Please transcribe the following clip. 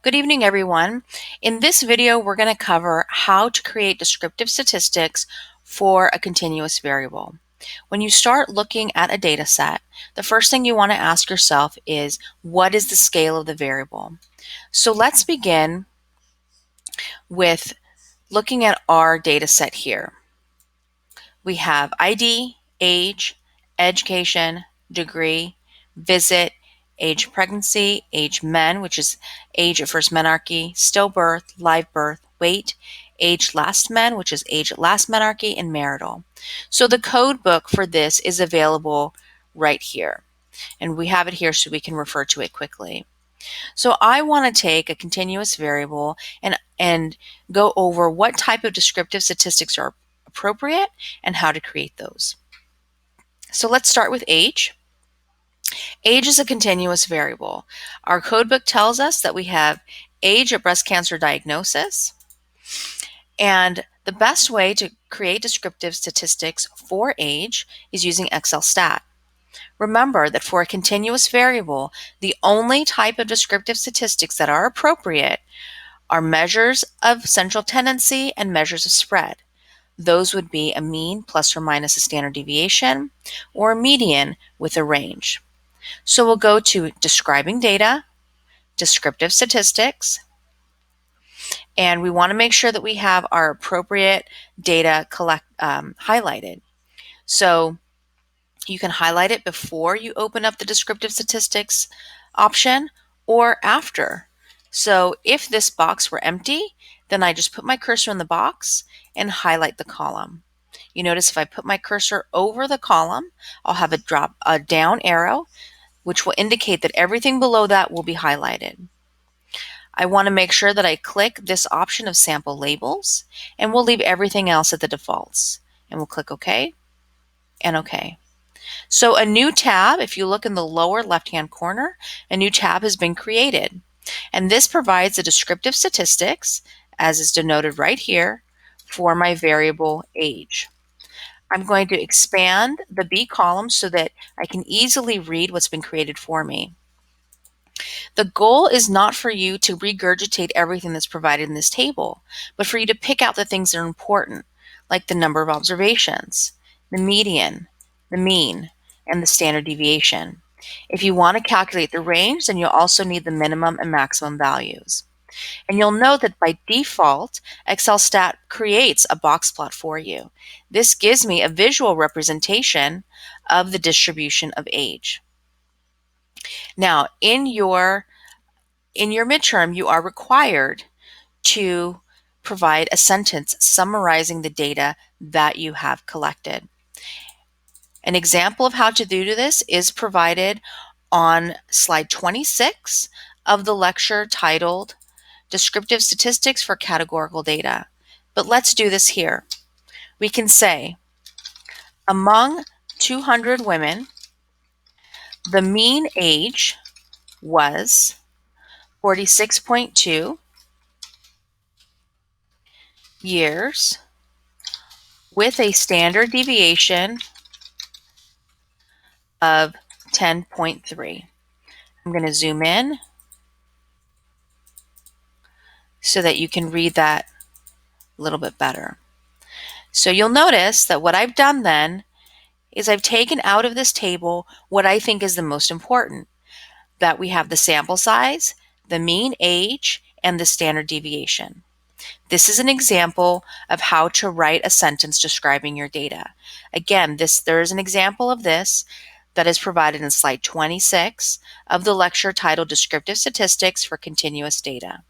Good evening, everyone. In this video, we're going to cover how to create descriptive statistics for a continuous variable. When you start looking at a data set, the first thing you want to ask yourself is, what is the scale of the variable? So let's begin with looking at our data set here. We have ID, age, education, degree, visit, age of pregnancy, age men, which is age at first menarche, stillbirth, live birth, weight, age last men, which is age at last menarche, and marital. So the code book for this is available right here. And we have it here so we can refer to it quickly. So I want to take a continuous variable and go over what type of descriptive statistics are appropriate and how to create those. So let's start with age. Age is a continuous variable. Our codebook tells us that we have age at breast cancer diagnosis, and the best way to create descriptive statistics for age is using Excel Stat. Remember that for a continuous variable, the only type of descriptive statistics that are appropriate are measures of central tendency and measures of spread. Those would be a mean plus or minus a standard deviation, or a median with a range. So we'll go to describing data, descriptive statistics, and we want to make sure that we have our appropriate data highlighted. So you can highlight it before you open up the descriptive statistics option or after. So if this box were empty, then I just put my cursor in the box and highlight the column. You notice if I put my cursor over the column, I'll have a down arrow, which will indicate that everything below that will be highlighted. I want to make sure that I click this option of sample labels, and we'll leave everything else at the defaults. And we'll click OK and OK. So a new tab, if you look in the lower left-hand corner, a new tab has been created. And this provides the descriptive statistics, as is denoted right here, for my variable age. I'm going to expand the B column so that I can easily read what's been created for me. The goal is not for you to regurgitate everything that's provided in this table, but for you to pick out the things that are important, like the number of observations, the median, the mean, and the standard deviation. If you want to calculate the range, then you'll also need the minimum and maximum values. And you'll note that by default, Excel Stat creates a box plot for you. This gives me a visual representation of the distribution of age. Now, in your midterm, you are required to provide a sentence summarizing the data that you have collected. An example of how to do this is provided on slide 26 of the lecture titled Descriptive Statistics for Categorical Data. But let's do this here. We can say, among 200 women, the mean age was 46.2 years with a standard deviation of 10.3. I'm going to zoom in so that you can read that a little bit better. So you'll notice that what I've done then is I've taken out of this table what I think is the most important, that we have the sample size, the mean age, and the standard deviation. This is an example of how to write a sentence describing your data. Again, there is an example of this that is provided in slide 26 of the lecture titled Descriptive Statistics for Continuous Data.